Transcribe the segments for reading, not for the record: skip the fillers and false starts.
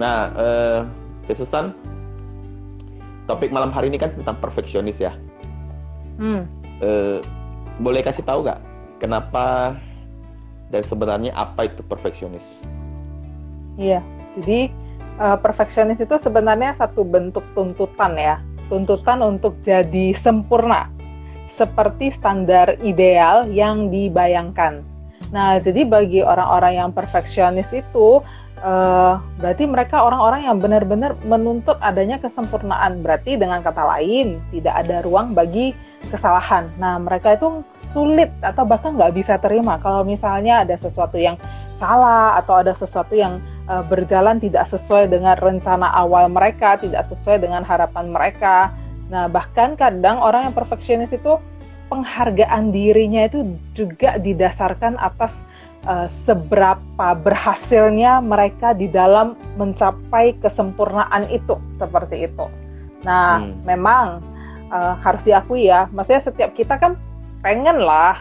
Nah, Susan, topik malam hari ini kan tentang perfeksionis ya. Hmm, Boleh kasih tahu nggak kenapa dan sebenarnya apa itu perfeksionis? iya. Jadi perfeksionis itu sebenarnya satu bentuk tuntutan ya, tuntutan untuk jadi sempurna, seperti standar ideal yang dibayangkan. Nah, jadi bagi orang-orang yang perfeksionis itu berarti mereka orang-orang yang benar-benar menuntut adanya kesempurnaan. Berarti dengan kata lain, tidak ada ruang bagi kesalahan. Nah, mereka itu sulit atau bahkan nggak bisa terima kalau misalnya ada sesuatu yang salah atau ada sesuatu yang berjalan tidak sesuai dengan rencana awal mereka, tidak sesuai dengan harapan mereka. Nah, bahkan kadang orang yang perfeksionis itu penghargaan dirinya itu juga didasarkan atas seberapa berhasilnya mereka di dalam mencapai kesempurnaan itu, seperti itu. Nah, memang harus diakui ya, maksudnya setiap kita kan pengen lah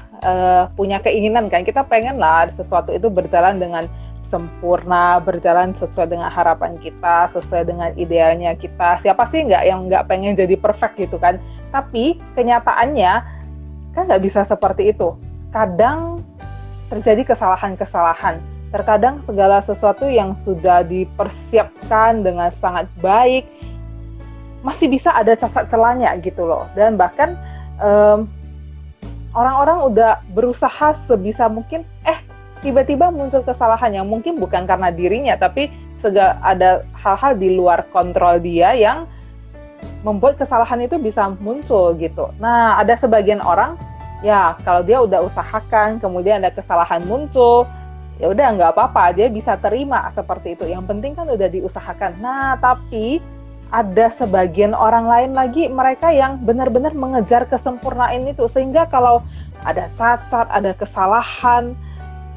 punya keinginan kan, kita pengen lah sesuatu itu berjalan dengan sempurna, berjalan sesuai dengan harapan kita, sesuai dengan idealnya kita. Siapa sih yang nggak pengen jadi perfect gitu kan? Tapi kenyataannya kan nggak bisa seperti itu. Kadang terjadi kesalahan-kesalahan. Terkadang segala sesuatu yang sudah dipersiapkan dengan sangat baik masih bisa ada cacat celahnya gitu loh. Dan bahkan orang-orang udah berusaha sebisa mungkin, tiba-tiba muncul kesalahan yang mungkin bukan karena dirinya, tapi ada hal-hal di luar kontrol dia yang membuat kesalahan itu bisa muncul gitu. Nah, ada sebagian orang, ya kalau dia udah usahakan, kemudian ada kesalahan muncul, ya udah nggak apa-apa, dia bisa terima seperti itu. Yang penting kan udah diusahakan. Nah, tapi ada sebagian orang lain lagi, mereka yang benar-benar mengejar kesempurnaan itu, sehingga kalau ada cacat, ada kesalahan,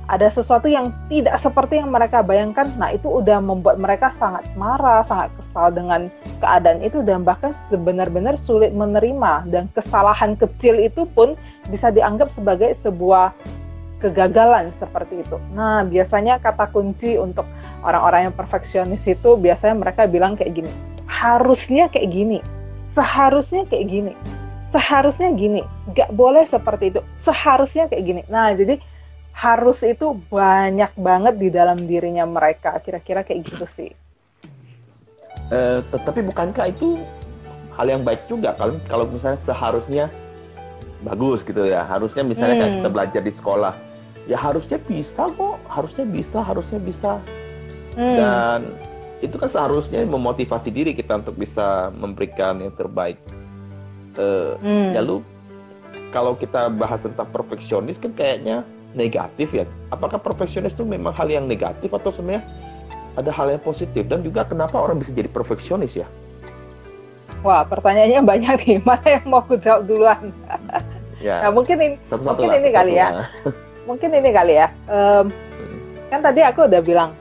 ada sesuatu yang tidak seperti yang mereka bayangkan, nah itu udah membuat mereka sangat marah, sangat kesal dengan keadaan itu, dan bahkan benar-benar sulit menerima, dan kesalahan kecil itu pun bisa dianggap sebagai sebuah kegagalan seperti itu. Nah, biasanya kata kunci untuk orang-orang yang perfeksionis itu, biasanya mereka bilang kayak gini, harusnya kayak gini, seharusnya kayak gini, seharusnya gini, gak boleh seperti itu, seharusnya kayak gini. Nah, jadi harus itu banyak banget di dalam dirinya mereka, kira-kira kayak gitu sih. Tetapi bukankah itu hal yang baik juga kalau misalnya seharusnya bagus gitu ya, harusnya misalnya kayak kita belajar di sekolah, ya harusnya bisa kok, harusnya bisa, dan itu kan seharusnya memotivasi diri kita untuk bisa memberikan yang terbaik. Lalu kalau kita bahas tentang perfeksionis kan kayaknya negatif ya. Apakah perfeksionis itu memang hal yang negatif atau sebenarnya ada hal yang positif? Dan juga kenapa orang bisa jadi perfeksionis ya? Wah, pertanyaannya banyak nih. Mana yang mau aku jawab duluan? Ya, nah, mungkin ini kali ya. Mungkin ini kali ya. Kan tadi aku udah bilang,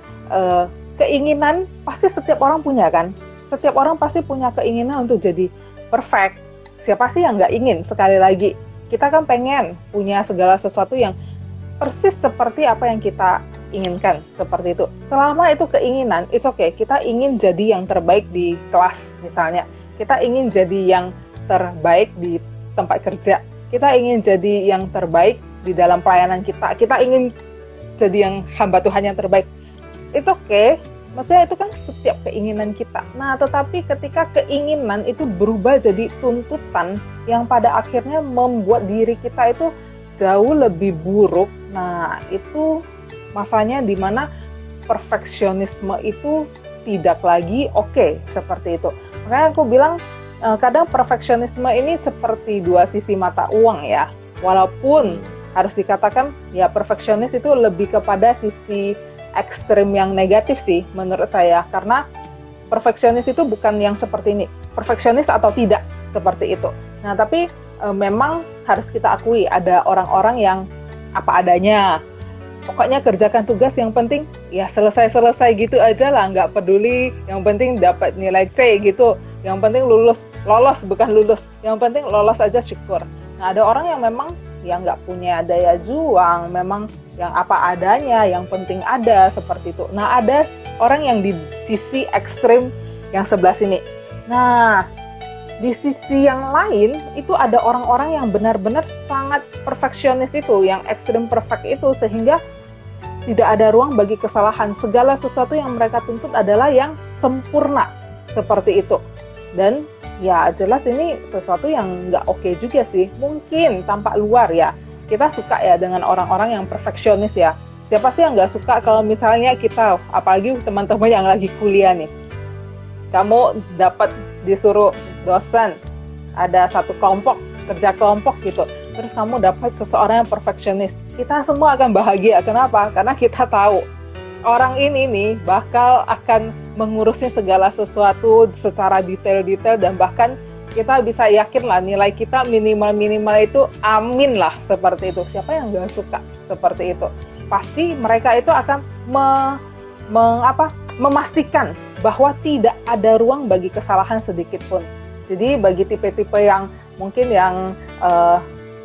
keinginan pasti setiap orang punya kan? Setiap orang pasti punya keinginan untuk jadi perfect. Siapa sih yang nggak ingin? Sekali lagi, kita kan pengen punya segala sesuatu yang persis seperti apa yang kita inginkan, seperti itu. Selama itu keinginan, it's okay. Kita ingin jadi yang terbaik di kelas misalnya. Kita ingin jadi yang terbaik di tempat kerja. Kita ingin jadi yang terbaik di dalam pelayanan kita. Kita ingin jadi yang hamba Tuhan yang terbaik. It's okay. Maksudnya itu kan setiap keinginan kita. Nah, tetapi ketika keinginan itu berubah jadi tuntutan yang pada akhirnya membuat diri kita itu jauh lebih buruk. Nah, itu masanya di mana perfeksionisme itu tidak lagi oke, seperti itu. Makanya aku bilang kadang perfeksionisme ini seperti dua sisi mata uang ya. Walaupun harus dikatakan ya perfeksionis itu lebih kepada sisi ekstrim yang negatif sih menurut saya. Karena perfeksionis itu bukan yang seperti ini, perfeksionis atau tidak, seperti itu. Nah, tapi memang harus kita akui ada orang-orang yang apa adanya. Pokoknya kerjakan tugas, yang penting ya selesai-selesai gitu aja lah, nggak peduli, yang penting dapat nilai C gitu, yang penting lolos bukan lulus, yang penting lolos aja syukur. Nah, ada orang yang memang yang nggak punya daya juang, memang yang apa adanya, yang penting ada, seperti itu. Nah, ada orang yang di sisi ekstrim yang sebelah sini. Nah, di sisi yang lain itu ada orang-orang yang benar-benar sangat perfeksionis itu, yang ekstrim perfect itu, sehingga tidak ada ruang bagi kesalahan. Segala sesuatu yang mereka tuntut adalah yang sempurna, seperti itu. Dan ya jelas ini sesuatu yang nggak oke juga sih. Mungkin tampak luar ya, kita suka ya dengan orang-orang yang perfeksionis ya. Siapa sih yang nggak suka kalau misalnya kita, apalagi teman-teman yang lagi kuliah nih, kamu dapat disuruh dosen, ada satu kelompok, kerja kelompok gitu, terus kamu dapat seseorang yang perfeksionis, kita semua akan bahagia. Kenapa? Karena kita tahu orang ini nih bakal akan mengurusnya segala sesuatu secara detail-detail, dan bahkan kita bisa yakin lah nilai kita minimal-minimal itu amin lah, seperti itu. Siapa yang nggak suka seperti itu? Pasti mereka itu akan memastikan bahwa tidak ada ruang bagi kesalahan sedikit pun. Jadi bagi tipe-tipe yang mungkin yang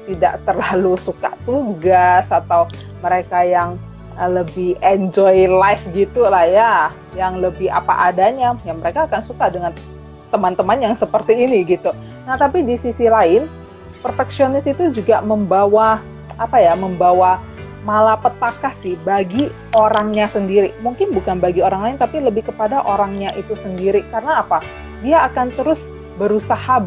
tidak terlalu suka tugas, atau mereka yang lebih enjoy life gitu lah ya, yang lebih apa adanya, ya mereka akan suka dengan teman-teman yang seperti ini gitu. Nah, tapi di sisi lain, perfeksionis itu juga membawa malapetaka sih bagi orangnya sendiri. Mungkin bukan bagi orang lain, tapi lebih kepada orangnya itu sendiri. Karena apa? Dia akan terus berusaha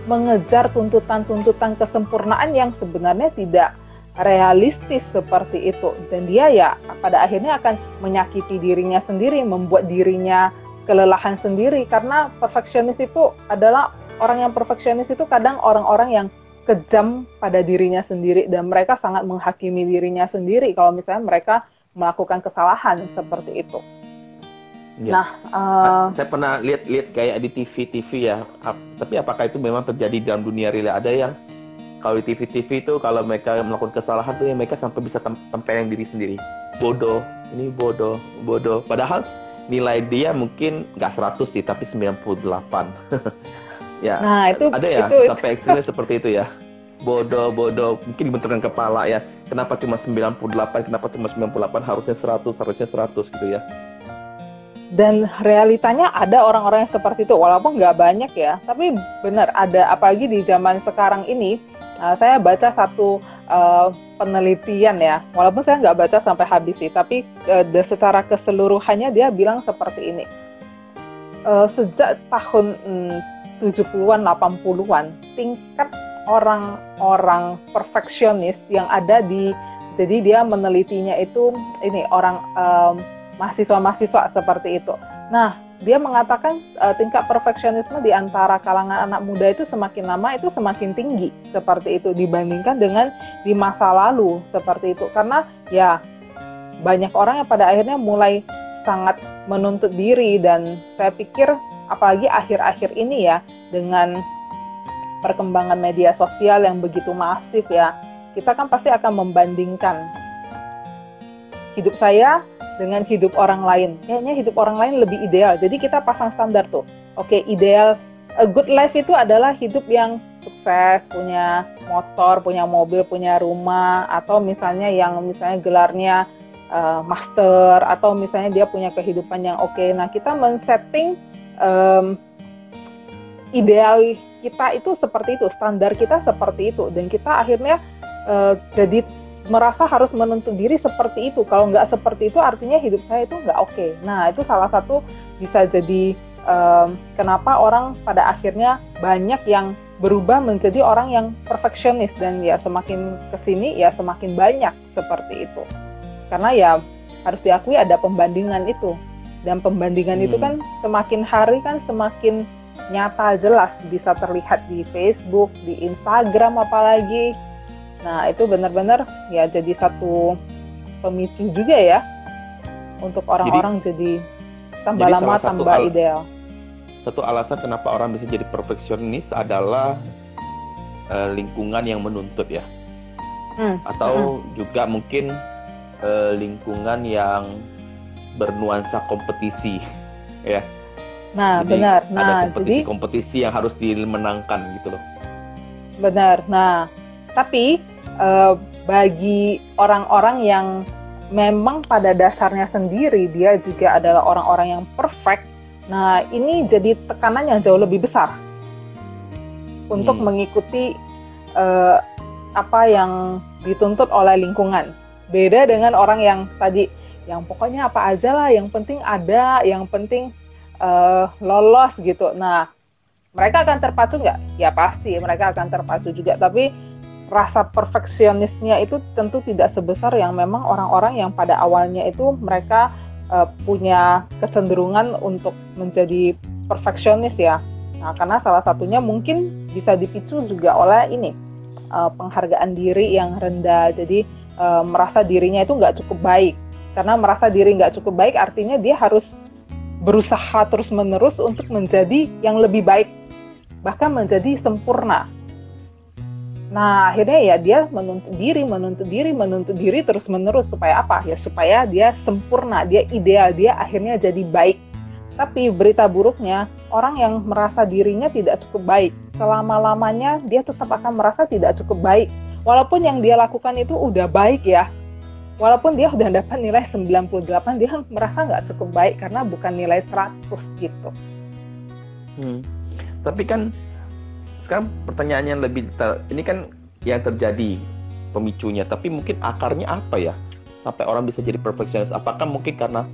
mengejar tuntutan-tuntutan kesempurnaan yang sebenarnya tidak realistis seperti itu. Dan dia ya pada akhirnya akan menyakiti dirinya sendiri, membuat dirinya kelelahan sendiri. Karena perfeksionis itu adalah, orang yang perfeksionis itu kadang orang-orang yang kejam pada dirinya sendiri, dan mereka sangat menghakimi dirinya sendiri kalau misalnya mereka melakukan kesalahan seperti itu. Ya. Nah, saya pernah lihat kayak di TV ya. Tapi apakah itu memang terjadi dalam dunia real? Ada yang kalau di TV itu kalau mereka melakukan kesalahan tuh ya mereka sampai bisa tempeleng diri sendiri. Bodoh, ini bodoh. Padahal nilai dia mungkin nggak 100 sih, tapi 98. Ya, nah, itu ada ya itu. Sampai ekstrimnya seperti itu ya. Bodoh, mungkin dibenturkan kepala ya. Kenapa cuma 98? Kenapa cuma 98? Harusnya 100 gitu ya. Dan realitanya ada orang-orang yang seperti itu, walaupun nggak banyak ya. Tapi benar ada, apalagi di zaman sekarang ini. Saya baca satu penelitian ya, walaupun saya nggak baca sampai habis sih, tapi secara keseluruhannya dia bilang seperti ini. Sejak tahun 70-an, 80-an, tingkat orang-orang perfeksionis yang ada jadi dia menelitinya itu ini orang mahasiswa-mahasiswa seperti itu. Nah, dia mengatakan tingkat perfeksionisme di antara kalangan anak muda itu semakin lama itu semakin tinggi seperti itu dibandingkan dengan di masa lalu seperti itu. Karena ya banyak orang yang pada akhirnya mulai sangat menuntut diri, dan saya pikir apalagi akhir-akhir ini ya, dengan perkembangan media sosial yang begitu masif ya, kita kan pasti akan membandingkan hidup saya dengan hidup orang lain. Kayaknya hidup orang lain lebih ideal, jadi kita pasang standar tuh. Oke, ideal, a good life itu adalah hidup yang sukses, punya motor, punya mobil, punya rumah, atau misalnya gelarnya master, atau misalnya dia punya kehidupan yang oke. Nah, kita men-setting ideal kita itu seperti itu, standar kita seperti itu, dan kita akhirnya jadi merasa harus menuntut diri seperti itu. Kalau nggak seperti itu artinya hidup saya itu nggak oke. Nah, itu salah satu bisa jadi kenapa orang pada akhirnya banyak yang berubah menjadi orang yang perfeksionis, dan ya semakin kesini ya semakin banyak seperti itu. Karena ya harus diakui ada pembandingan itu. Dan pembandingan itu kan semakin hari kan semakin nyata, jelas, bisa terlihat di Facebook, di Instagram apalagi. Nah, itu benar-benar ya jadi satu pemicu juga ya untuk orang-orang jadi tambah lama tambah ideal. Satu alasan kenapa orang bisa jadi perfeksionis adalah lingkungan yang menuntut ya. Atau juga mungkin lingkungan yang bernuansa kompetisi ya. Nah, jadi, benar. Nah, ada kompetisi yang harus dimenangkan gitu loh. Benar. Nah, tapi bagi orang-orang yang memang pada dasarnya sendiri dia juga adalah orang-orang yang perfect, nah ini jadi tekanan yang jauh lebih besar untuk mengikuti apa yang dituntut oleh lingkungan. Beda dengan orang yang tadi, yang pokoknya apa aja lah, yang penting ada, yang penting lolos gitu. Nah, mereka akan terpacu nggak? Ya pasti, mereka akan terpacu juga. Tapi rasa perfeksionisnya itu tentu tidak sebesar yang memang orang-orang yang pada awalnya itu mereka punya kecenderungan untuk menjadi perfeksionis ya. Nah, karena salah satunya mungkin bisa dipicu juga oleh ini, penghargaan diri yang rendah. Jadi merasa dirinya itu nggak cukup baik. Karena merasa diri nggak cukup baik artinya dia harus berusaha terus-menerus untuk menjadi yang lebih baik, bahkan menjadi sempurna. Nah, akhirnya ya dia menuntut diri terus-menerus. Supaya apa? Ya supaya dia sempurna, dia ideal, dia akhirnya jadi baik. Tapi berita buruknya, orang yang merasa dirinya tidak cukup baik, selama-lamanya dia tetap akan merasa tidak cukup baik. Walaupun yang dia lakukan itu udah baik ya, walaupun dia udah dapat nilai 98, dia merasa nggak cukup baik karena bukan nilai 100 gitu. Tapi kan sekarang pertanyaannya lebih detail. Ini kan yang terjadi pemicunya, tapi mungkin akarnya apa ya sampai orang bisa jadi perfeksionis? Apakah mungkin karena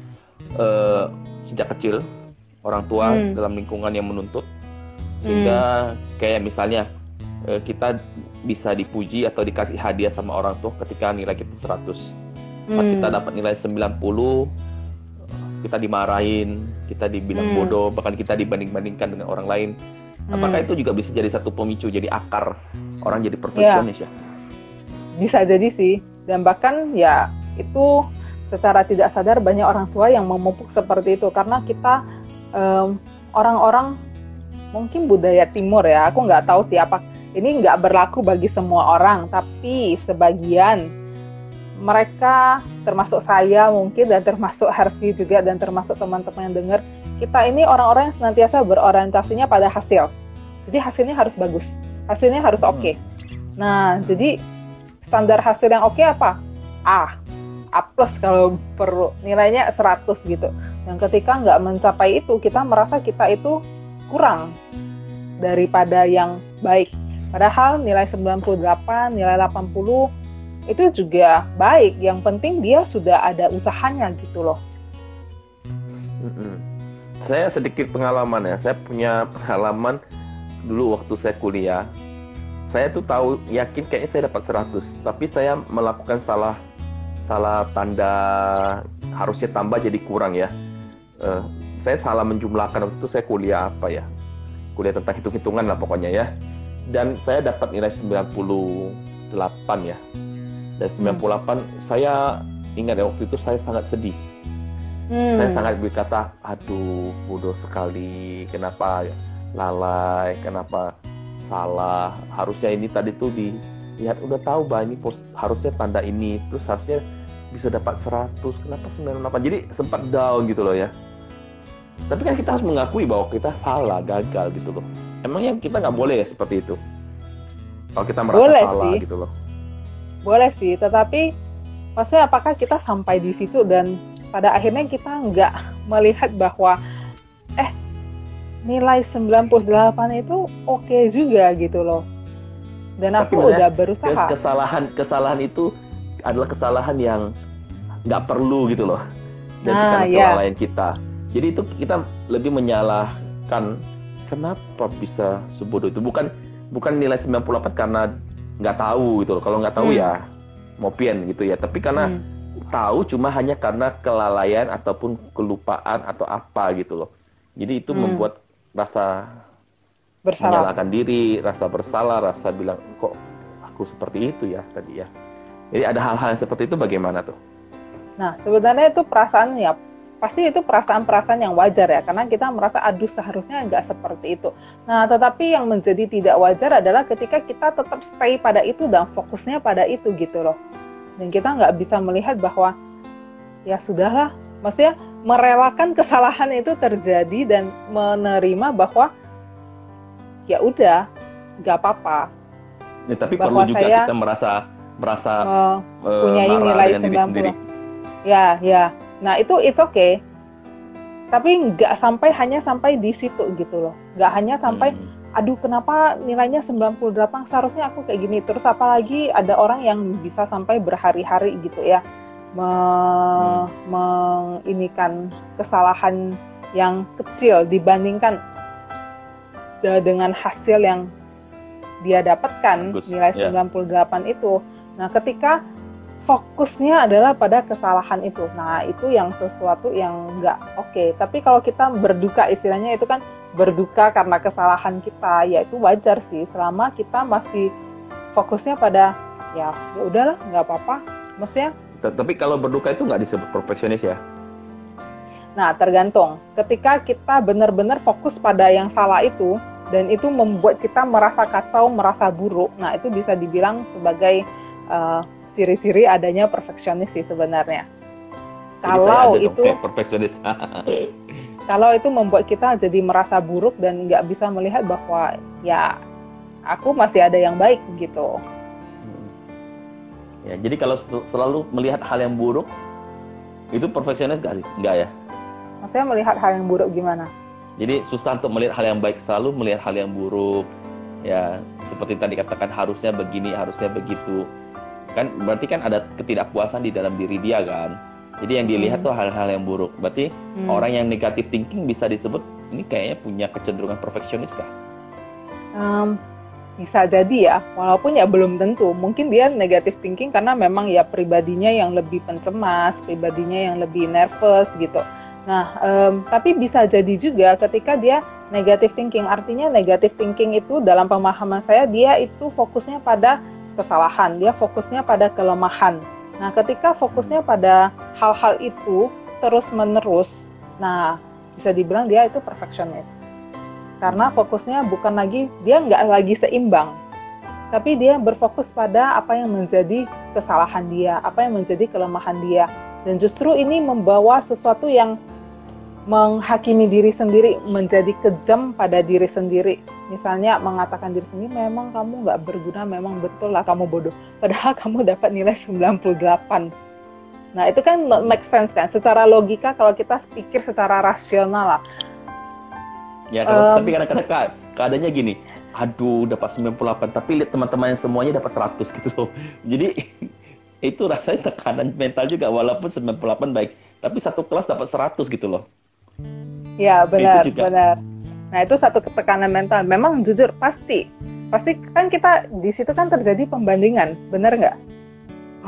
sejak kecil orang tua dalam lingkungan yang menuntut, sehingga kayak misalnya kita bisa dipuji atau dikasih hadiah sama orang tua ketika nilai kita 100. Saat kita dapat nilai 90, kita dimarahin, kita dibilang bodoh, bahkan kita dibanding-bandingkan dengan orang lain. Apakah itu juga bisa jadi satu pemicu, jadi akar orang jadi perfeksionis ya? Bisa jadi sih. Dan bahkan ya itu secara tidak sadar banyak orang tua yang memupuk seperti itu. Karena kita orang-orang mungkin budaya timur ya, aku nggak tahu siapa. Ini nggak berlaku bagi semua orang, tapi sebagian mereka, termasuk saya mungkin, dan termasuk Harvey juga, dan termasuk teman-teman yang dengar, kita ini orang-orang yang senantiasa berorientasinya pada hasil. Jadi hasilnya harus bagus, hasilnya harus oke. Nah, jadi standar hasil yang oke apa? A plus kalau perlu, nilainya 100 gitu. Dan ketika nggak mencapai itu, kita merasa kita itu kurang daripada yang baik. Padahal nilai 98, nilai 80, itu juga baik. Yang penting dia sudah ada usahanya gitu loh. Saya sedikit pengalaman ya. Saya punya pengalaman dulu waktu saya kuliah. Saya tuh tahu, yakin kayaknya saya dapat 100. Tapi saya melakukan salah tanda, harusnya tambah jadi kurang ya. Saya salah menjumlahkan. Waktu itu saya kuliah apa ya? Kuliah tentang hitung-hitungan lah pokoknya ya. Dan saya dapat nilai 98 ya. Dan 98, saya ingat ya waktu itu saya sangat sedih. Saya sangat berkata, aduh bodoh sekali, kenapa lalai, kenapa salah. Harusnya ini tadi tuh dilihat, udah tahu bahwa ini harusnya tanda ini, terus harusnya bisa dapat 100, kenapa 98. Jadi sempat down gitu loh ya. Tapi kan kita harus mengakui bahwa kita salah, gagal gitu loh. Emangnya kita nggak boleh ya seperti itu? Kalau kita merasa boleh salah sih. gitu loh. Boleh sih, tetapi maksudnya apakah kita sampai di situ dan pada akhirnya kita nggak melihat bahwa nilai 98 itu oke juga gitu loh. Dan aku udah berusaha. Kesalahan itu adalah kesalahan yang nggak perlu gitu loh. Dan karena kelalaian kita. Jadi itu kita lebih menyalahkan kenapa bisa sebodoh itu. Bukan nilai 98 karena nggak tahu gitu loh. Kalau nggak tahu ya mopian gitu ya. Tapi karena tahu cuma hanya karena kelalaian ataupun kelupaan atau apa gitu loh. Jadi itu membuat rasa menyalahkan diri, rasa bersalah, rasa bilang kok aku seperti itu ya tadi ya. Jadi ada hal-hal seperti itu bagaimana tuh? Nah sebenarnya itu perasaan ya. Pasti itu perasaan-perasaan yang wajar ya, karena kita merasa aduh seharusnya nggak seperti itu. Nah, tetapi yang menjadi tidak wajar adalah ketika kita tetap stay pada itu dan fokusnya pada itu gitu loh. Dan kita nggak bisa melihat bahwa ya sudahlah, maksudnya merelakan kesalahan itu terjadi dan menerima bahwa ya udah nggak apa-apa. Ya, tapi bahwa perlu juga kita merasa punya nilai dengan diri sendiri. Ya, ya. Nah, itu it's okay. Tapi hanya sampai di situ gitu loh. Nggak hanya sampai, aduh kenapa nilainya 98, seharusnya aku kayak gini. Terus apalagi ada orang yang bisa sampai berhari-hari gitu ya. Menginikan kesalahan yang kecil dibandingkan dengan hasil yang dia dapatkan, nilai 98 itu. Nah, ketika fokusnya adalah pada kesalahan itu. Nah, itu yang sesuatu yang nggak oke. Tapi kalau kita berduka, istilahnya itu kan berduka karena kesalahan kita, ya itu wajar sih. Selama kita masih fokusnya pada, ya udahlah, nggak apa-apa. Maksudnya. Tapi kalau berduka itu nggak disebut perfeksionis ya? Nah, tergantung. Ketika kita benar-benar fokus pada yang salah itu, dan itu membuat kita merasa kacau, merasa buruk, nah itu bisa dibilang sebagai ciri-ciri adanya perfeksionis sih sebenarnya. Kalau itu perfeksionis. Kalau itu membuat kita jadi merasa buruk dan nggak bisa melihat bahwa ya aku masih ada yang baik gitu. Ya, jadi kalau selalu melihat hal yang buruk, itu perfeksionis nggak sih? Nggak ya? Maksudnya melihat hal yang buruk gimana? Jadi susah untuk melihat hal yang baik, selalu melihat hal yang buruk. Ya, seperti tadi katakan harusnya begini, harusnya begitu. Kan berarti kan ada ketidakpuasan di dalam diri dia kan. Jadi yang dilihat tuh hal-hal yang buruk. Berarti orang yang negatif thinking bisa disebut ini kayaknya punya kecenderungan perfeksionis kah? Bisa jadi ya, walaupun ya belum tentu. Mungkin dia negatif thinking karena memang ya pribadinya yang lebih pencemas, pribadinya yang lebih nervous gitu. Nah, tapi bisa jadi juga ketika dia negatif thinking. Artinya negatif thinking itu dalam pemahaman saya dia itu fokusnya pada kesalahan, dia fokusnya pada kelemahan. Nah, ketika fokusnya pada hal-hal itu terus-menerus, nah bisa dibilang dia itu perfeksionis. Karena fokusnya bukan lagi, dia nggak lagi seimbang, tapi dia berfokus pada apa yang menjadi kesalahan dia, apa yang menjadi kelemahan dia. Dan justru ini membawa sesuatu yang menghakimi diri sendiri, menjadi kejam pada diri sendiri. Misalnya mengatakan diri sendiri, memang kamu nggak berguna, memang betul lah kamu bodoh. Padahal kamu dapat nilai 98. Nah itu kan make sense kan, secara logika kalau kita pikir secara rasional lah. Ya, tapi kadang-kadang keadaannya gini, aduh dapat 98, tapi lihat teman-teman yang semuanya dapat 100 gitu loh. Jadi itu rasanya tekanan mental juga, walaupun 98 baik, tapi satu kelas dapat 100 gitu loh. Ya benar, benar. Nah itu satu tekanan mental. Memang jujur pasti kan kita di situ kan terjadi pembandingan, benar nggak?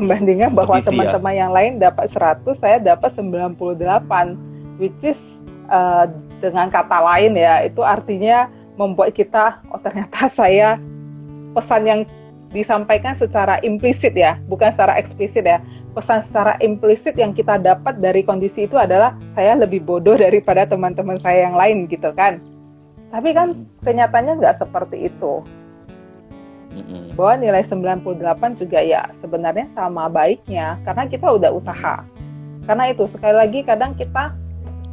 Pembandingan bahwa teman-teman yang lain dapat 100, saya dapat 98, which is dengan kata lain ya, itu artinya membuat kita, oh ternyata saya pesan yang disampaikan secara implisit ya, bukan secara eksplisit ya. Pesan secara implisit yang kita dapat dari kondisi itu adalah saya lebih bodoh daripada teman-teman saya yang lain gitu kan. Tapi kan kenyataannya nggak seperti itu. Bahwa nilai 98 juga ya sebenarnya sama baiknya karena kita udah usaha. Karena itu sekali lagi kadang kita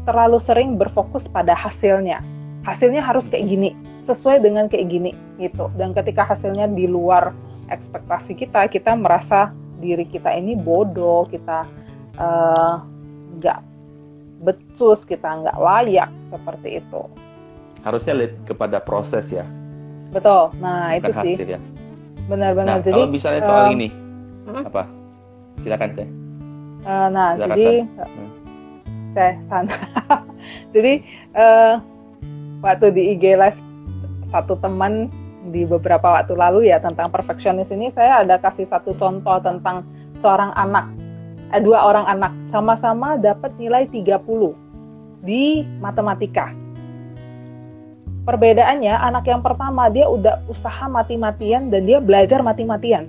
terlalu sering berfokus pada hasilnya. Hasilnya harus kayak gini, sesuai dengan kayak gini gitu. Dan ketika hasilnya di luar ekspektasi kita, kita merasa diri kita ini bodoh, kita nggak becus, kita nggak layak, seperti itu. Harusnya lihat kepada proses ya. Betul, nah bukan itu sih. Hasil, ya. Benar-benar. Nah, jadi kalau misalnya soal ini, apa? Silakan Teh. Nah, silakan, jadi Teh sana. Jadi waktu di IG Live satu teman di beberapa waktu lalu ya tentang perfeksionis ini, saya ada kasih satu contoh tentang seorang anak, dua orang anak sama-sama dapat nilai 30 di matematika. Perbedaannya, anak yang pertama dia udah usaha mati-matian dan dia belajar mati-matian.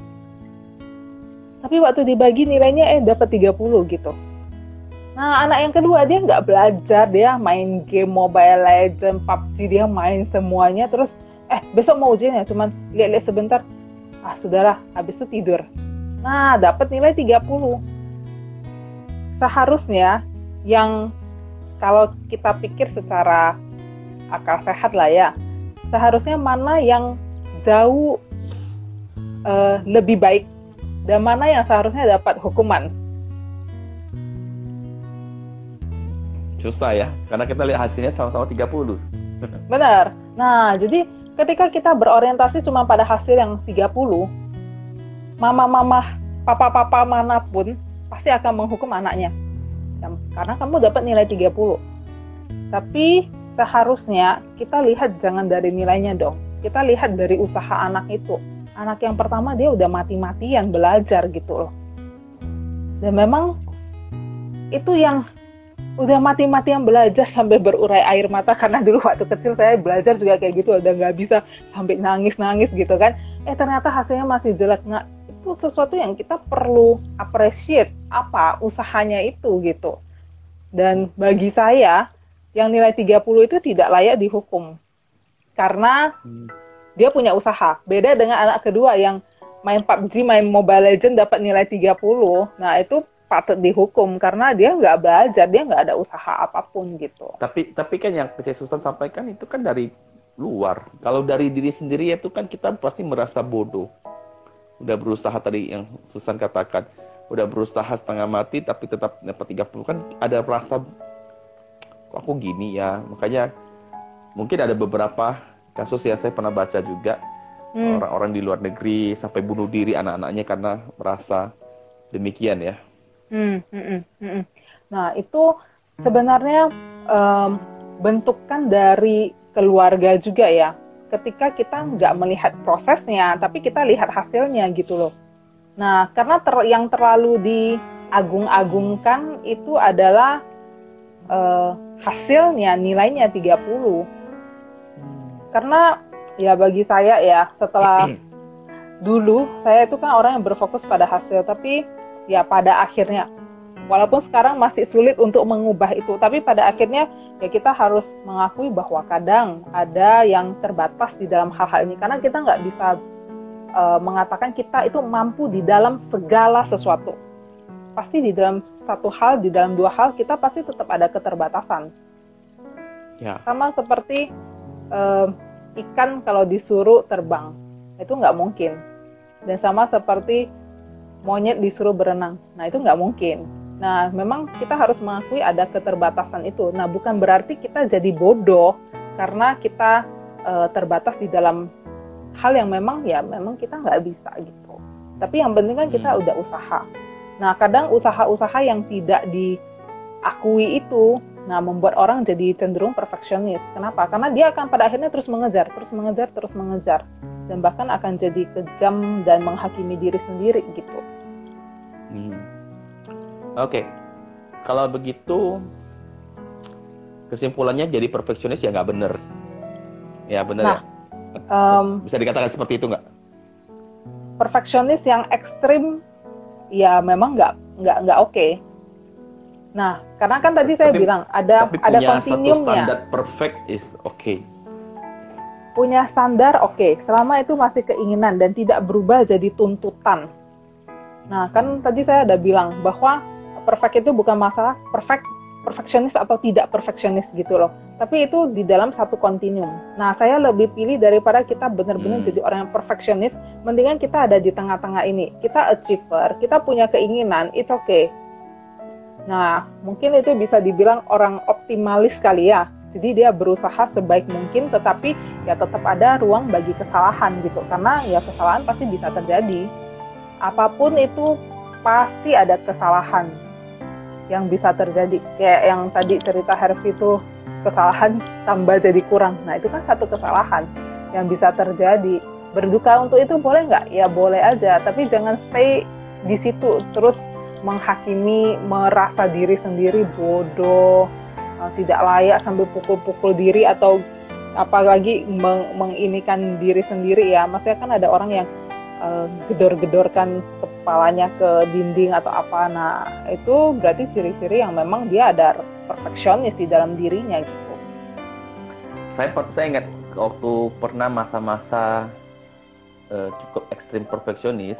Tapi waktu dibagi nilainya dapat 30 gitu. Nah, anak yang kedua dia nggak belajar, dia main game Mobile Legends, PUBG, dia main semuanya, terus besok mau ujian ya, cuman lihat-lihat sebentar, sudahlah, habis itu tidur. Nah, dapat nilai 30. Seharusnya yang kalau kita pikir secara akal sehat lah ya, seharusnya mana yang jauh lebih baik dan mana yang seharusnya dapat hukuman. susah ya, karena kita lihat hasilnya sama-sama 30. Benar. Nah, jadi ketika kita berorientasi cuma pada hasil yang 30, mama-mama, papa-papa manapun pasti akan menghukum anaknya. Karena kamu dapat nilai 30. Tapi seharusnya kita lihat jangan dari nilainya dong. Kita lihat dari usaha anak itu. Anak yang pertama dia udah mati-matian belajar gitu loh. Dan memang itu yang udah mati-matian belajar sampai berurai air mata, karena dulu waktu kecil saya belajar juga kayak gitu, udah nggak bisa sampai nangis-nangis gitu kan. Ternyata hasilnya masih jelek. Nah, itu sesuatu yang kita perlu appreciate apa usahanya itu gitu. Dan bagi saya, yang nilai 30 itu tidak layak dihukum. Karena dia punya usaha. Beda dengan anak kedua yang main PUBG, main Mobile Legends dapat nilai 30. Nah, itu patut dihukum karena dia nggak belajar, dia nggak ada usaha apapun gitu. Tapi kan yang Cek Susan sampaikan itu kan dari luar. Kalau dari diri sendiri itu kan kita pasti merasa bodoh. Udah berusaha tadi yang Susan katakan, udah berusaha setengah mati tapi tetap dapat 30, kan ada rasa kok aku gini ya. Makanya mungkin ada beberapa kasus yang saya pernah baca juga, orang-orang di luar negeri sampai bunuh diri anak-anaknya karena merasa demikian ya. Nah, itu sebenarnya bentukan dari keluarga juga ya. Ketika kita nggak melihat prosesnya, tapi kita lihat hasilnya gitu loh. Nah, karena yang terlalu diagung-agungkan itu adalah hasilnya, nilainya 30. Karena ya bagi saya ya, setelah dulu saya itu kan orang yang berfokus pada hasil, tapi ya pada akhirnya, walaupun sekarang masih sulit untuk mengubah itu, tapi pada akhirnya ya kita harus mengakui bahwa kadang ada yang terbatas di dalam hal-hal ini. Karena kita nggak bisa mengatakan kita itu mampu di dalam segala sesuatu. Pasti di dalam satu hal, di dalam dua hal, kita pasti tetap ada keterbatasan. Ya. Sama seperti ikan kalau disuruh terbang, itu nggak mungkin. Dan sama seperti monyet disuruh berenang, nah itu nggak mungkin. Nah, memang kita harus mengakui ada keterbatasan itu. Nah, bukan berarti kita jadi bodoh karena kita terbatas di dalam hal yang memang kita nggak bisa gitu. Tapi yang penting kan kita udah usaha. Nah, kadang usaha-usaha yang tidak diakui itu, nah membuat orang jadi cenderung perfeksionis. Kenapa? Karena dia akan pada akhirnya terus mengejar, dan bahkan akan jadi kejam dan menghakimi diri sendiri gitu. Oke. Kalau begitu kesimpulannya jadi perfeksionis ya nggak benar. Ya benar ya. Bisa dikatakan seperti itu nggak? Perfeksionis yang ekstrim ya memang nggak oke. Nah, karena kan tadi saya bilang ada kontinuumnya. Standar perfect is okay. Punya standar oke, selama itu masih keinginan dan tidak berubah jadi tuntutan. Nah, kan tadi saya ada bilang bahwa perfect itu bukan masalah perfeksionis atau tidak perfeksionis gitu loh. Tapi itu di dalam satu kontinuum. Nah, saya lebih pilih daripada kita benar-benar jadi orang yang perfeksionis, mendingan kita ada di tengah-tengah ini. Kita achiever, kita punya keinginan, it's okay. Nah, mungkin itu bisa dibilang orang optimalis kali ya. Jadi dia berusaha sebaik mungkin, tetapi ya tetap ada ruang bagi kesalahan gitu. Karena ya kesalahan pasti bisa terjadi. Apapun itu pasti ada kesalahan yang bisa terjadi. Kayak yang tadi cerita Hervey itu, kesalahan tambah jadi kurang. Nah, itu kan satu kesalahan yang bisa terjadi. Berduka untuk itu boleh nggak? Ya boleh aja, tapi jangan stay di situ terus menghakimi, merasa diri sendiri bodoh, tidak layak sambil pukul-pukul diri atau apalagi menginikan diri sendiri ya. Maksudnya kan ada orang yang gedor-gedorkan kepalanya ke dinding atau apa. Nah, itu berarti ciri-ciri yang memang dia ada perfeksionis di dalam dirinya gitu. Saya ingat waktu pernah masa-masa cukup ekstrim perfeksionis,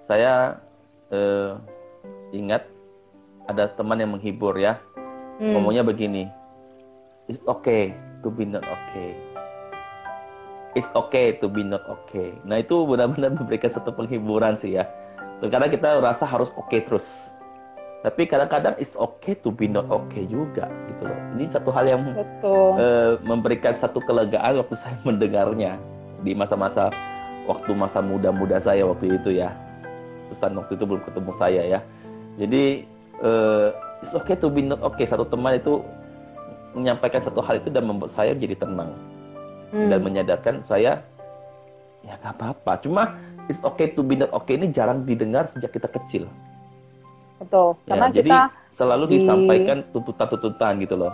saya ingat ada teman yang menghibur ya. Ngomongnya begini, it's okay to be not okay. It's okay to be not okay. Nah, itu benar-benar memberikan satu penghiburan sih ya. Karena kita rasa harus okay terus. Tapi kadang-kadang it's okay to be not okay juga gitu loh. Ini satu hal yang Betul. Memberikan satu kelegaan waktu saya mendengarnya di masa-masa waktu masa muda-muda saya waktu itu ya. Susan waktu itu belum ketemu saya ya. Jadi it's okay to be not okay. Satu teman itu menyampaikan satu hal itu dan membuat saya menjadi tenang dan menyadarkan saya ya nggak apa-apa. Cuma it's okay to be not okay ini jarang didengar sejak kita kecil. Betul. Ya, Karena jadi kita selalu disampaikan tuntutan-tuntutan gitu loh.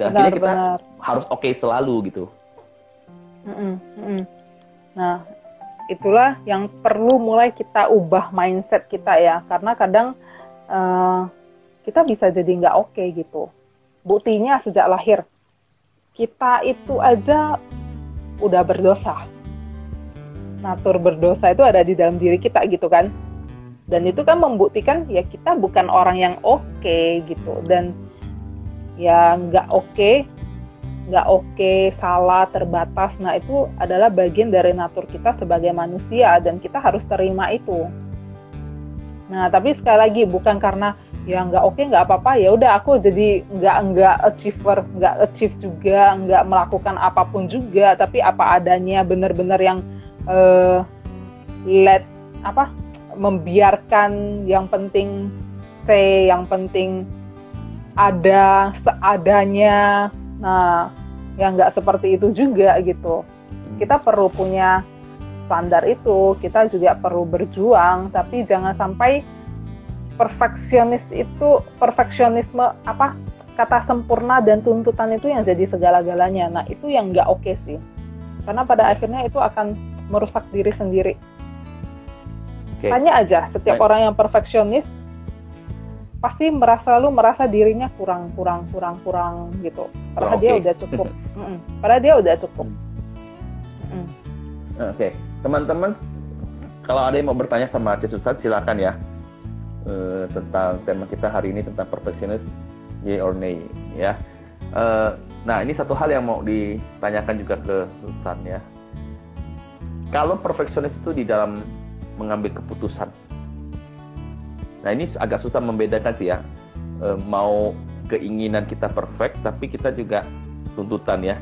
Dan akhirnya kita harus oke selalu gitu. Nah, itulah yang perlu mulai kita ubah mindset kita ya. Karena kadang kita bisa jadi nggak oke gitu. Buktinya sejak lahir, kita itu aja udah berdosa. Natur berdosa itu ada di dalam diri kita gitu kan. Dan itu kan membuktikan ya kita bukan orang yang oke gitu. Dan ya nggak oke, salah, terbatas. Nah itu adalah bagian dari natur kita sebagai manusia dan kita harus terima itu. Nah tapi sekali lagi bukan karena ya nggak oke nggak apa-apa ya udah aku jadi nggak achiever, nggak achieve juga, nggak melakukan apapun juga. Tapi apa adanya, benar-benar yang membiarkan, yang penting yang penting ada seadanya. Nah, yang nggak seperti itu juga gitu. Kita perlu punya standar itu, kita juga perlu berjuang, tapi jangan sampai perfeksionisme kata sempurna dan tuntutan itu yang jadi segala-galanya. Nah, itu yang nggak oke sih. Karena pada akhirnya itu akan merusak diri sendiri. Okay. Tanya aja, setiap orang yang perfeksionis pasti selalu merasa dirinya kurang gitu. Padahal dia udah cukup. Padahal dia udah cukup. Oke, teman-teman, kalau ada yang mau bertanya sama Cis Susan, silakan ya. Tentang tema kita hari ini tentang perfeksionis, yay or nay ya. Nah, ini satu hal yang mau ditanyakan juga ke Susan ya. Kalau perfeksionis itu di dalam mengambil keputusan. Nah, ini agak susah membedakan sih ya. Mau keinginan kita perfect, tapi kita juga tuntutan ya.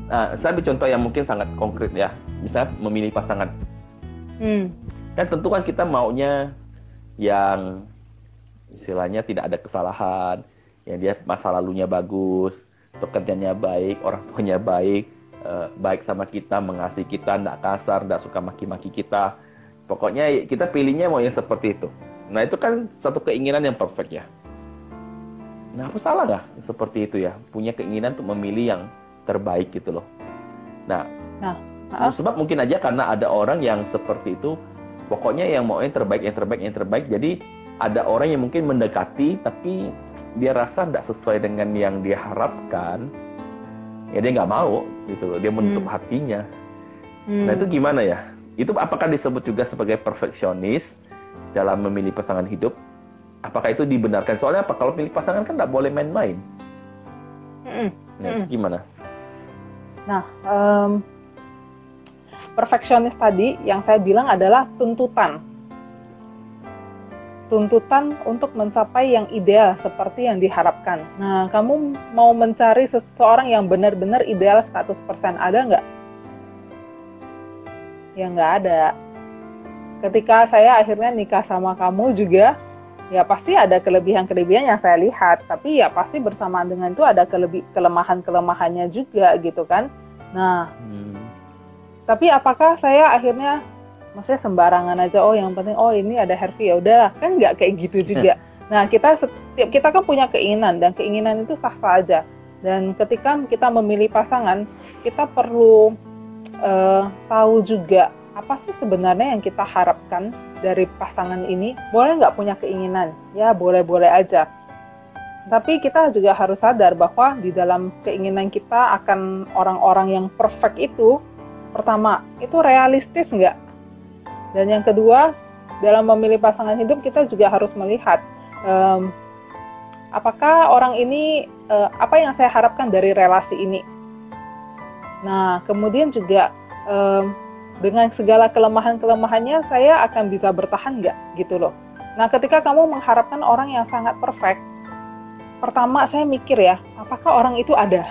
Nah, saya ambil contoh yang mungkin sangat konkret ya. Misalnya memilih pasangan. Kan tentu kan kita maunya yang istilahnya tidak ada kesalahan, yang dia masa lalunya bagus, pekerjaannya baik, orang tuanya baik, baik sama kita, mengasihi kita, tidak kasar, tidak suka maki-maki kita. Pokoknya kita pilihnya mau yang seperti itu. Nah, itu kan satu keinginan yang perfect ya. Nah, apa salah nggak seperti itu ya? Punya keinginan untuk memilih yang terbaik gitu loh. Nah, sebab mungkin aja karena ada orang yang seperti itu, pokoknya yang mau yang terbaik. Jadi ada orang yang mungkin mendekati, tapi dia rasa tidak sesuai dengan yang dia harapkan, ya dia nggak mau gitu loh. Dia menutup hatinya. Nah, itu gimana ya? Itu apakah disebut juga sebagai perfeksionis dalam memilih pasangan hidup? Apakah itu dibenarkan? Soalnya apa? Kalau pilih pasangan kan nggak boleh main-main. Nah, gimana? Nah, perfeksionis tadi yang saya bilang adalah tuntutan. Tuntutan untuk mencapai yang ideal seperti yang diharapkan. Nah, kamu mau mencari seseorang yang benar-benar ideal 100%, ada nggak? Ya nggak ada. Ketika saya akhirnya nikah sama kamu juga, ya pasti ada kelebihan-kelebihan yang saya lihat, tapi ya pasti bersamaan dengan itu ada kelemahan-kelemahannya juga gitu kan. Nah, tapi apakah saya akhirnya maksudnya sembarangan aja, yang penting ini ada Hervey, ya udahlah, kan nggak kayak gitu juga. Nah, kita kan punya keinginan, dan keinginan itu sah-sah aja. Dan ketika kita memilih pasangan, kita perlu tahu juga apa sih sebenarnya yang kita harapkan dari pasangan ini. Boleh nggak punya keinginan? Ya boleh-boleh aja. Tapi kita juga harus sadar bahwa di dalam keinginan kita akan orang-orang yang perfect itu, pertama, itu realistis nggak? Dan yang kedua, dalam memilih pasangan hidup kita juga harus melihat apakah orang ini, apa yang saya harapkan dari relasi ini. Nah, kemudian juga dengan segala kelemahan-kelemahannya saya akan bisa bertahan nggak gitu loh. Nah, ketika kamu mengharapkan orang yang sangat perfect, pertama saya mikir ya, apakah orang itu ada?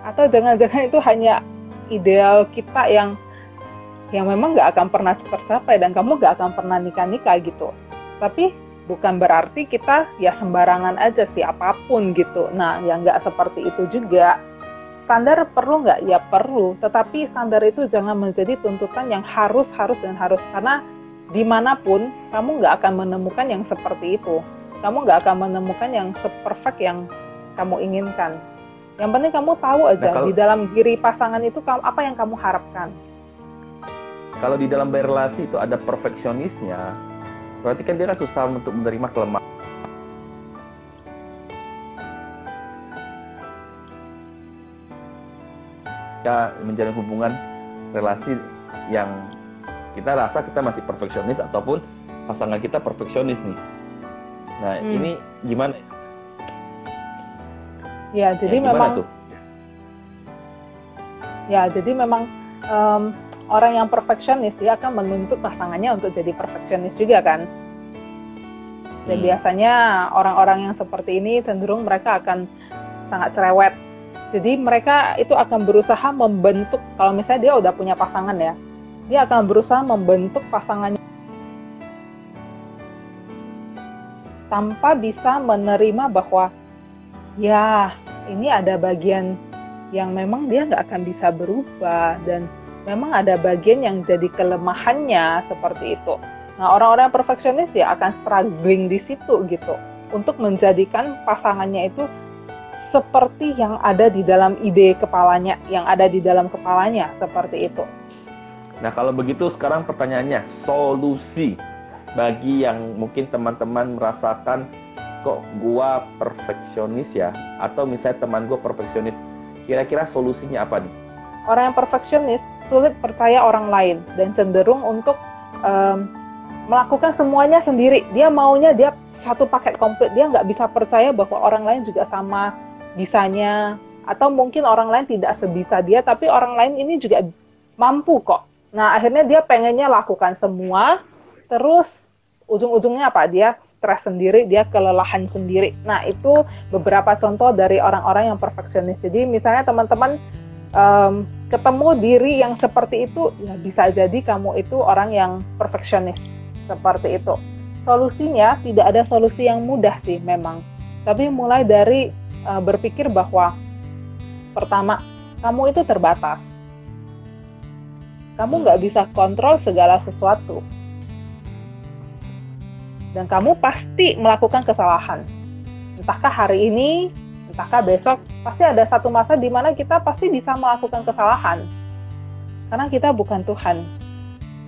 Atau jangan-jangan itu hanya ideal kita yang memang nggak akan pernah tercapai dan kamu nggak akan pernah nikah-nikah gitu. Tapi bukan berarti kita ya sembarangan aja siapapun gitu. Nah, ya nggak seperti itu juga. Standar perlu nggak? Ya perlu. Tetapi standar itu jangan menjadi tuntutan yang harus. Karena dimanapun kamu nggak akan menemukan yang seperti itu. Kamu nggak akan menemukan yang seperfect yang kamu inginkan. Yang penting kamu tahu aja di dalam diri pasangan itu apa yang kamu harapkan. Kalau di dalam berelasi itu ada perfeksionisnya, berarti kan dia kan susah untuk menerima kelemahan. Kita menjalin hubungan relasi yang kita rasa kita masih perfeksionis ataupun pasangan kita perfeksionis nih. Nah, ini gimana? Ya, jadi memang tuh? Ya, jadi memang orang yang perfeksionis dia akan menuntut pasangannya untuk jadi perfeksionis juga kan. Dan biasanya orang-orang yang seperti ini cenderung mereka akan sangat cerewet. Jadi mereka itu akan berusaha membentuk, kalau misalnya dia udah punya pasangan ya, dia akan berusaha membentuk pasangannya tanpa bisa menerima bahwa ya ini ada bagian yang memang dia nggak akan bisa berubah dan memang ada bagian yang jadi kelemahannya seperti itu. Nah, orang-orang yang perfeksionis ya akan struggling di situ gitu untuk menjadikan pasangannya itu seperti yang ada di dalam ide kepalanya, yang ada di dalam kepalanya seperti itu. Nah, kalau begitu sekarang pertanyaannya, solusi bagi yang mungkin teman-teman merasakan kok gua perfeksionis ya, atau misalnya teman gua perfeksionis, kira-kira solusinya apa nih? Orang yang perfeksionis sulit percaya orang lain dan cenderung untuk melakukan semuanya sendiri. Dia maunya dia satu paket komplit, dia nggak bisa percaya bahwa orang lain juga sama bisanya, atau mungkin orang lain tidak sebisa dia, tapi orang lain ini juga mampu kok. Nah, akhirnya dia pengennya lakukan semua, terus ujung-ujungnya apa? Dia stres sendiri, dia kelelahan sendiri. Nah, itu beberapa contoh dari orang-orang yang perfeksionis. Jadi misalnya teman-teman ketemu diri yang seperti itu, ya bisa jadi kamu itu orang yang perfeksionis seperti itu. Solusinya tidak ada solusi yang mudah sih memang, tapi mulai dari berpikir bahwa pertama, kamu itu terbatas. Kamu nggak bisa kontrol segala sesuatu. Dan kamu pasti melakukan kesalahan. Entahkah hari ini, entahkah besok, pasti ada satu masa di mana kita pasti bisa melakukan kesalahan. Karena kita bukan Tuhan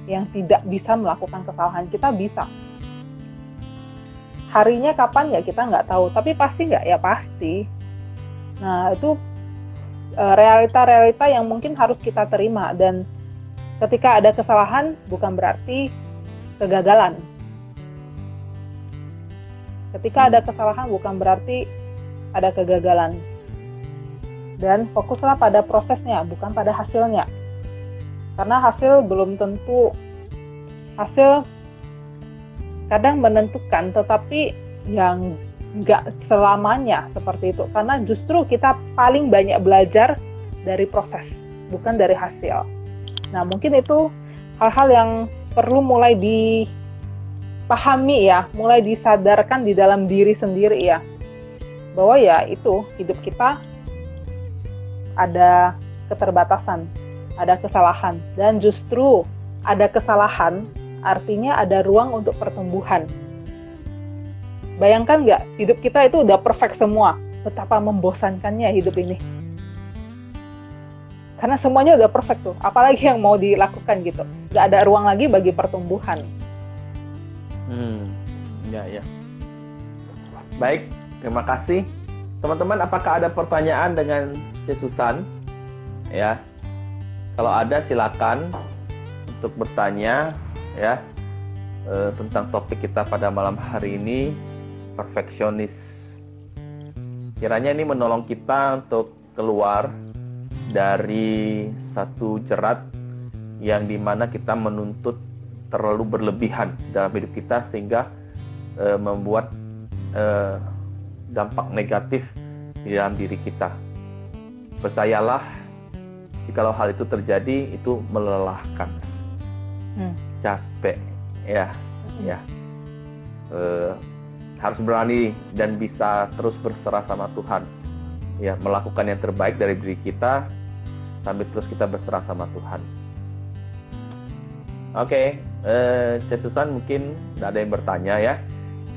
yang tidak bisa melakukan kesalahan. Kita bisa. Harinya kapan ya kita nggak tahu, tapi pasti nggak ya pasti. Nah, itu realita-realita yang mungkin harus kita terima. Dan ketika ada kesalahan bukan berarti kegagalan. Ketika ada kesalahan bukan berarti ada kegagalan. Dan fokuslah pada prosesnya, bukan pada hasilnya. Karena hasil belum tentu, hasil kadang menentukan, tetapi yang nggak selamanya seperti itu. Karena justru kita paling banyak belajar dari proses, bukan dari hasil. Nah, mungkin itu hal-hal yang perlu mulai dipahami ya, mulai disadarkan di dalam diri sendiri ya. Bahwa ya itu, hidup kita ada keterbatasan, ada kesalahan. Dan justru ada kesalahan, artinya ada ruang untuk pertumbuhan. Bayangkan nggak, hidup kita itu udah perfect semua. Betapa membosankannya hidup ini. Karena semuanya udah perfect tuh. Apalagi yang mau dilakukan gitu. Nggak ada ruang lagi bagi pertumbuhan. Ya. Baik, terima kasih. Teman-teman, apakah ada pertanyaan dengan Susan? Ya. Kalau ada silakan untuk bertanya ya tentang topik kita pada malam hari ini, perfeksionis. Kiranya ini menolong kita untuk keluar dari satu jerat yang dimana kita menuntut terlalu berlebihan dalam hidup kita sehingga membuat dampak negatif di dalam diri kita. Percayalah, jikalau hal itu terjadi, itu melelahkan, capek, ya. Harus berani dan bisa terus berserah sama Tuhan, ya, melakukan yang terbaik dari diri kita sambil terus kita berserah sama Tuhan. Oke, Teh Susan, mungkin tidak ada yang bertanya ya,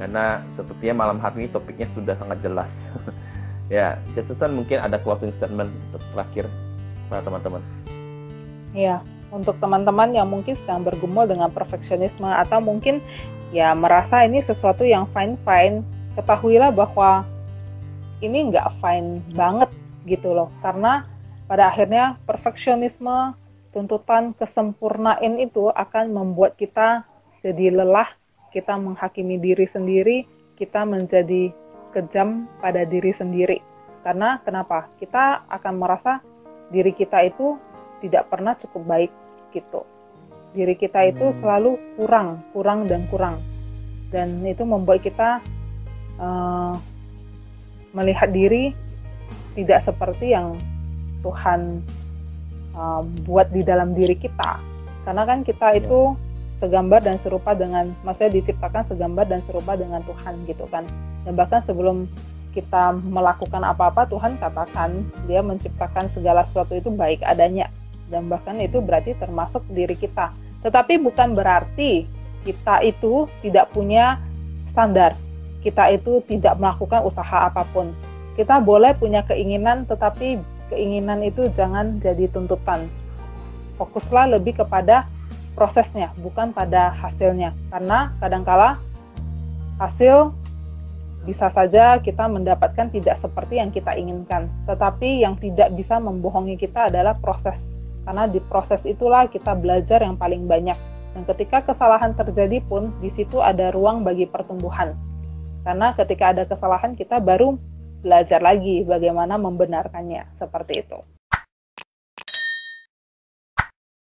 karena sepertinya malam hari ini topiknya sudah sangat jelas. Ya, Teh Susan, mungkin ada closing statement untuk terakhir para teman-teman. Ya, untuk teman-teman yang mungkin sedang bergumul dengan perfeksionisme atau mungkin ya merasa ini sesuatu yang fine-fine, ketahuilah bahwa ini nggak fine banget gitu loh. Karena pada akhirnya perfeksionisme, tuntutan kesempurnaan itu akan membuat kita jadi lelah, kita menghakimi diri sendiri, kita menjadi kejam pada diri sendiri. Karena kenapa? Kita akan merasa diri kita itu tidak pernah cukup baik gitu. Diri kita itu selalu kurang. Dan itu membuat kita melihat diri tidak seperti yang Tuhan buat di dalam diri kita. Karena kan kita itu segambar dan serupa dengan, maksudnya diciptakan segambar dan serupa dengan Tuhan gitu kan. Dan bahkan sebelum kita melakukan apa-apa, Tuhan katakan Dia menciptakan segala sesuatu itu baik adanya. Dan bahkan itu berarti termasuk diri kita. Tetapi bukan berarti kita itu tidak punya standar. Kita itu tidak melakukan usaha apapun. Kita boleh punya keinginan, tetapi keinginan itu jangan jadi tuntutan. Fokuslah lebih kepada prosesnya, bukan pada hasilnya. Karena kadangkala hasil bisa saja kita mendapatkan tidak seperti yang kita inginkan. Tetapi yang tidak bisa membohongi kita adalah proses. Karena di proses itulah kita belajar yang paling banyak. Dan ketika kesalahan terjadi pun, di situ ada ruang bagi pertumbuhan. Karena ketika ada kesalahan, kita baru belajar lagi bagaimana membenarkannya. Seperti itu.